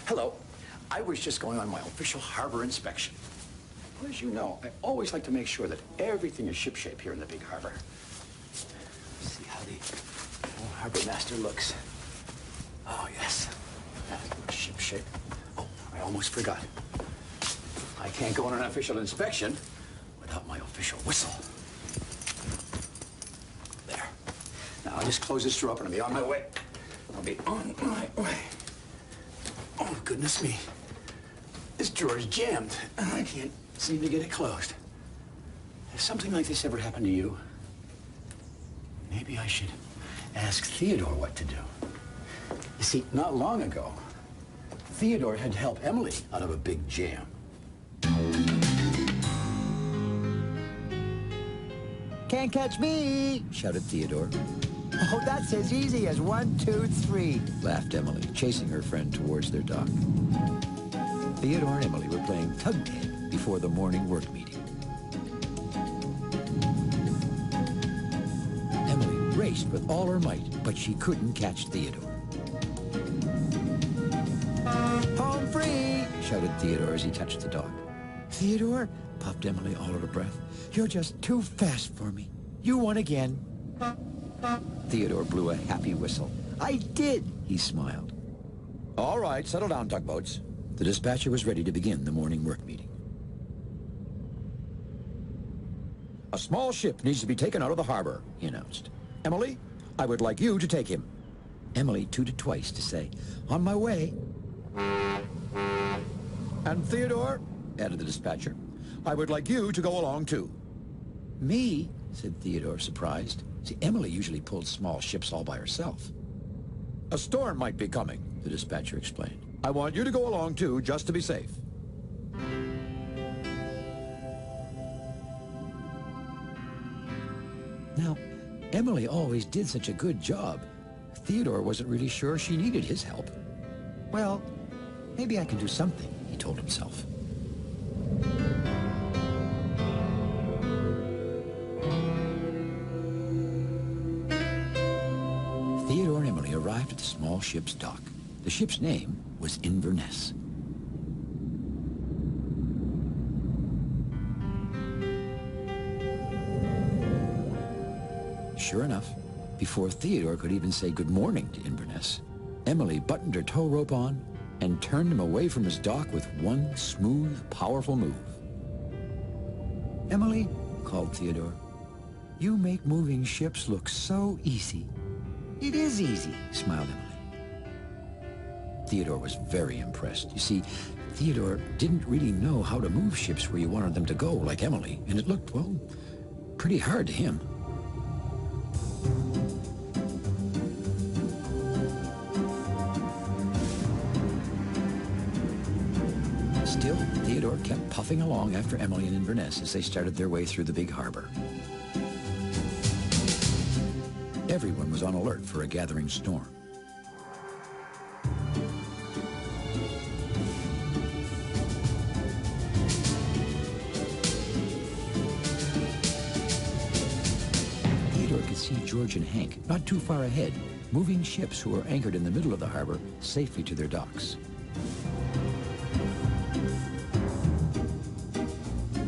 Hello. I was just going on my official harbor inspection. Well, as you know, I always like to make sure that everything is shipshape here in the big harbor. Let's see how the old harbor master looks. Oh, yes. That's shipshape. Oh, I almost forgot. I can't go on an official inspection without my official whistle. There. Now, I'll just close this door up and I'll be on my way. I'll be on my way. Oh, goodness me. This drawer's jammed. I can't seem to get it closed. Has something like this ever happened to you? Maybe I should ask Theodore what to do. You see, not long ago, Theodore had to help Emily out of a big jam. Can't catch me, shouted Theodore. Oh, that's as easy as 1, 2, 3, laughed Emily, chasing her friend towards their dock. Theodore and Emily were playing tug tag before the morning work meeting. Emily raced with all her might, but she couldn't catch Theodore. Home free, shouted Theodore as he touched the dock. Theodore, puffed Emily all out of breath, you're just too fast for me. You won again. Theodore blew a happy whistle. I did, he smiled. All right, settle down, tugboats. The dispatcher was ready to begin the morning work meeting. A small ship needs to be taken out of the harbor, he announced. Emily, I would like you to take him. Emily tooted twice to say, on my way. And Theodore, added the dispatcher, I would like you to go along too. Me? Said Theodore, surprised. See, Emily usually pulled small ships all by herself. A storm might be coming, the dispatcher explained. I want you to go along too, just to be safe. Now, Emily always did such a good job. Theodore wasn't really sure she needed his help. Well, maybe I can do something, he told himself. Theodore and Emily arrived at the small ship's dock. The ship's name was Inverness. Sure enough, before Theodore could even say good morning to Inverness, Emily buttoned her tow rope on and turned him away from his dock with one smooth, powerful move. Emily, called Theodore, you make moving ships look so easy. It is easy, smiled Emily. Theodore was very impressed. You see, Theodore didn't really know how to move ships where you wanted them to go, like Emily, and it looked, well, pretty hard to him. Still, Theodore kept puffing along after Emily and Inverness as they started their way through the big harbor. Everyone was on alert for a gathering storm. Theodore could see George and Hank, not too far ahead, moving ships who were anchored in the middle of the harbor safely to their docks.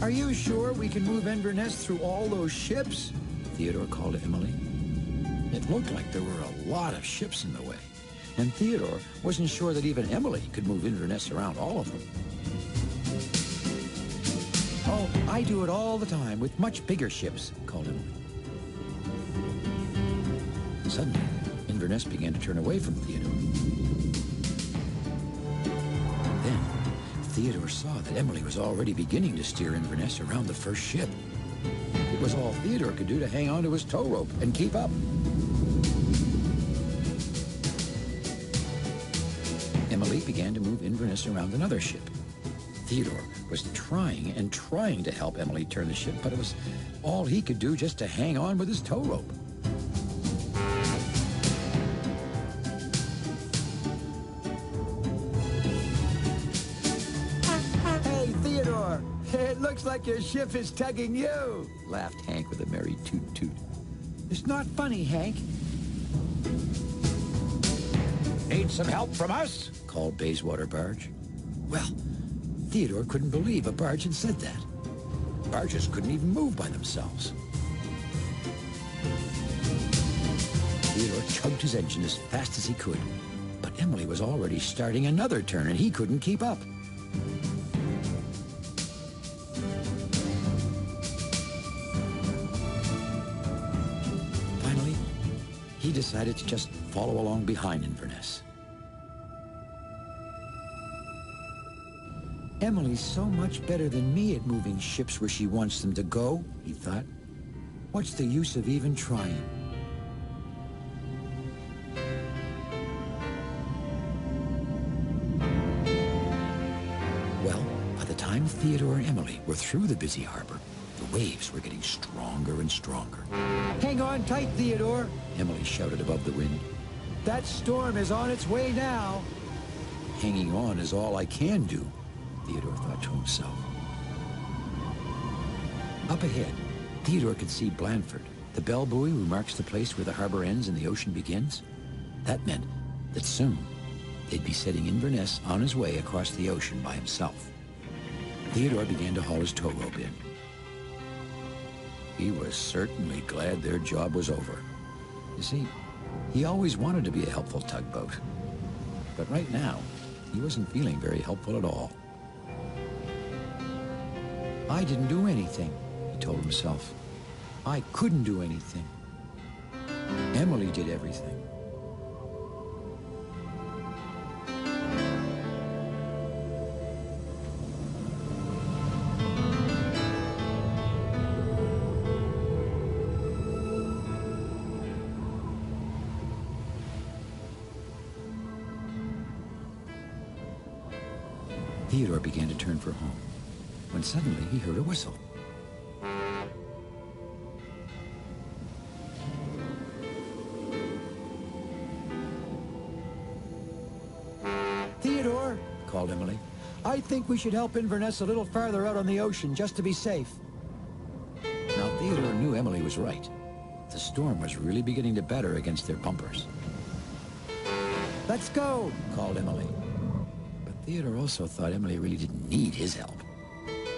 Are you sure we can move Inverness through all those ships? Theodore called to Emily. It looked like there were a lot of ships in the way, and Theodore wasn't sure that even Emily could move Inverness around all of them. Oh, I do it all the time with much bigger ships, called Emily. Suddenly, Inverness began to turn away from Theodore. Then, Theodore saw that Emily was already beginning to steer Inverness around the first ship. It was all Theodore could do to hang on to his tow rope and keep up. Emily began to move Inverness around another ship. Theodore was trying and trying to help Emily turn the ship, but it was all he could do just to hang on with his tow rope. Hey, Theodore! It looks like your ship is tugging you, laughed Hank with a merry toot-toot. It's not funny, Hank. Ain't Want some help from us? Called Bayswater Barge. Well, Theodore couldn't believe a barge had said that. Barges couldn't even move by themselves. Theodore chugged his engine as fast as he could, but Emily was already starting another turn and he couldn't keep up. Finally, he decided to just follow along behind Inverness. Emily's so much better than me at moving ships where she wants them to go, he thought. What's the use of even trying? Well, by the time Theodore and Emily were through the busy harbor, the waves were getting stronger and stronger. Hang on tight, Theodore, Emily shouted above the wind. That storm is on its way now. Hanging on is all I can do, Theodore thought to himself. Up ahead, Theodore could see Blandford, the bell buoy who marks the place where the harbor ends and the ocean begins. That meant that soon they'd be setting Inverness on his way across the ocean by himself. Theodore began to haul his tow rope in. He was certainly glad their job was over. You see, he always wanted to be a helpful tugboat. But right now, he wasn't feeling very helpful at all. I didn't do anything, he told himself. I couldn't do anything. Emily did everything. Theodore began to turn for home, when suddenly he heard a whistle. Theodore, called Emily, I think we should help Inverness a little farther out on the ocean just to be safe. Now, Theodore knew Emily was right. The storm was really beginning to batter against their bumpers. Let's go, called Emily. But Theodore also thought Emily really didn't need his help.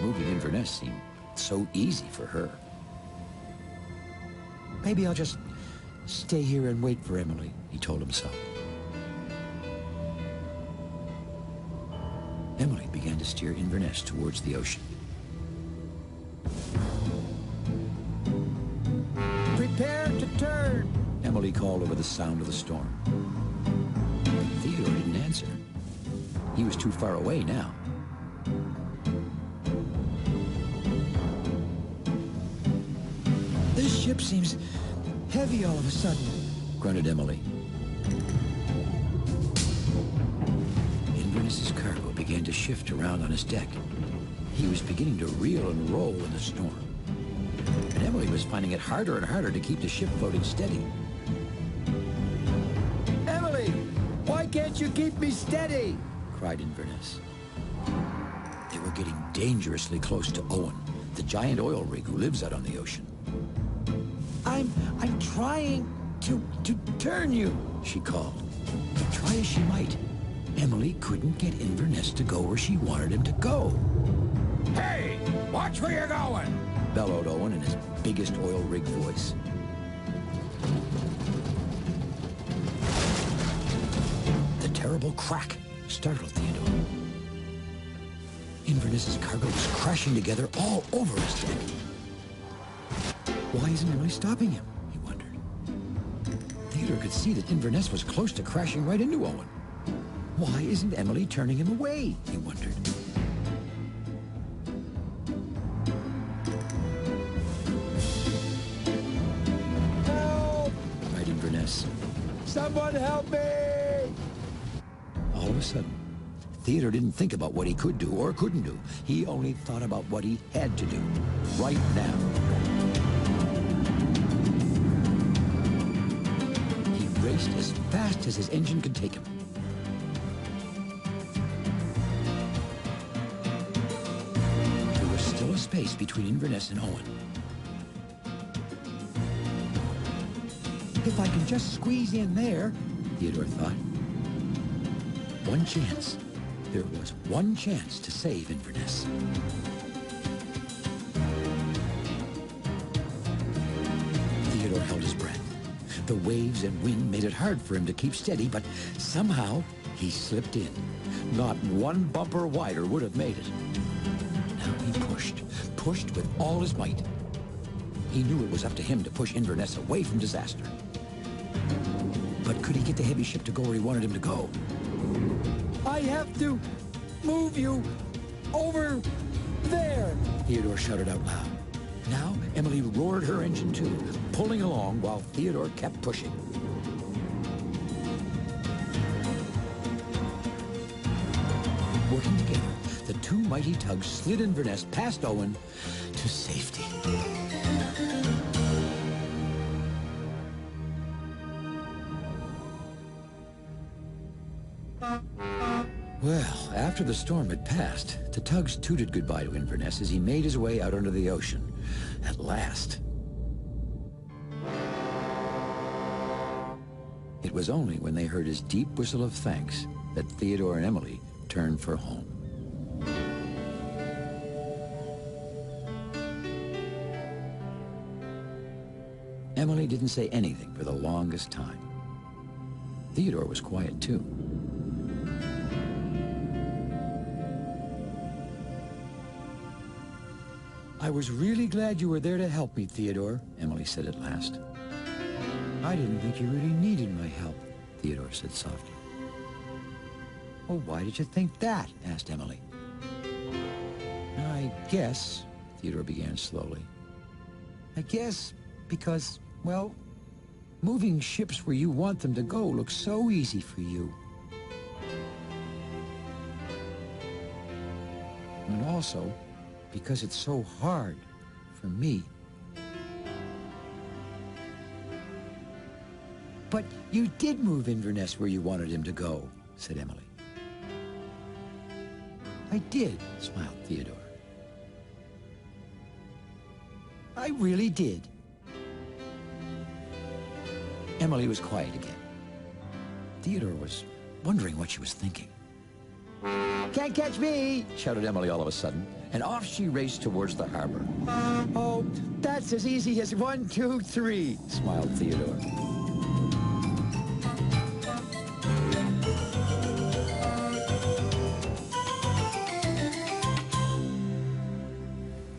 Moving Inverness seemed so easy for her. Maybe I'll just stay here and wait for Emily, he told himself. Emily began to steer Inverness towards the ocean. Prepare to turn, Emily called over the sound of the storm. Theodore didn't answer. He was too far away now. This ship seems heavy all of a sudden, grunted Emily. Inverness's cargo began to shift around on his deck. He was beginning to reel and roll in the storm. And Emily was finding it harder and harder to keep the ship floating steady. Emily, why can't you keep me steady? Cried Inverness. They were getting dangerously close to Owen, the giant oil rig who lives out on the ocean. I'm trying to turn you, she called. But try as she might, Emily couldn't get Inverness to go where she wanted him to go. Hey, watch where you're going, bellowed Owen in his biggest oil rig voice. The terrible crack startled Theodore. Inverness's cargo was crashing together all over his deck. Why isn't Emily stopping him? He wondered. Theodore could see that Inverness was close to crashing right into Owen. Why isn't Emily turning him away? He wondered. Help! Cried Inverness. Someone help me! All of a sudden, Theodore didn't think about what he could do or couldn't do. He only thought about what he had to do, right now. He raced as fast as his engine could take him. There was still a space between Inverness and Owen. If I can just squeeze in there, Theodore thought. one chance. There was one chance to save Inverness. Theodore held his breath. The waves and wind made it hard for him to keep steady, but somehow he slipped in. Not one bumper wider would have made it. Now he pushed with all his might. He knew it was up to him to push Inverness away from disaster. But could he get the heavy ship to go where he wanted him to go? I have to move you over there, Theodore shouted out loud. Now Emily roared her engine too, pulling along while Theodore kept pushing. Working together, the two mighty tugs slid Inverness past Owen to safety. Well, after the storm had passed, the tugs tooted goodbye to Inverness as he made his way out onto the ocean. At last. It was only when they heard his deep whistle of thanks that Theodore and Emily turned for home. Emily didn't say anything for the longest time. Theodore was quiet too. I was really glad you were there to help me, Theodore, Emily said at last. I didn't think you really needed my help, Theodore said softly. Well, why did you think that? Asked Emily. I guess, Theodore began slowly. I guess because, well, moving ships where you want them to go looks so easy for you. And also, because it's so hard for me. But you did move Inverness where you wanted him to go, said Emily. I did, smiled Theodore. I really did. Emily was quiet again. Theodore was wondering what she was thinking. Can't catch me, shouted Emily all of a sudden, and off she raced towards the harbor. Oh, that's as easy as 1, 2, 3, smiled Theodore.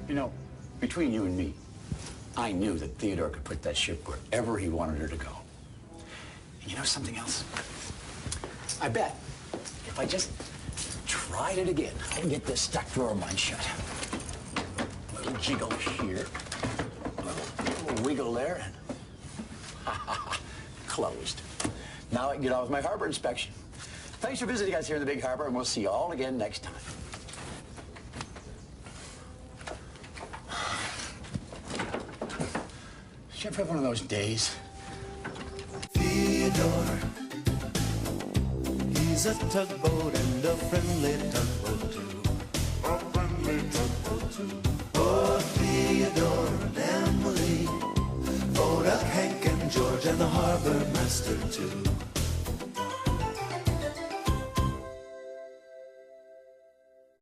You know, between you and me, I knew that Theodore could put that ship wherever he wanted her to go. And you know something else? I bet if I just tried it again, I can get this stuck drawer of mine shut. A little jiggle here, a little wiggle there, and closed. Now I can get on with my harbor inspection. Thanks for visiting us here in the big harbor, and we'll see you all again next time. Did you ever have one of those days? Theodore, he's a tugboat and a friendly tugboat too. A friendly tugboat too. Oh, Theodore and Emily, Oda, Hank and George and the harbor master too.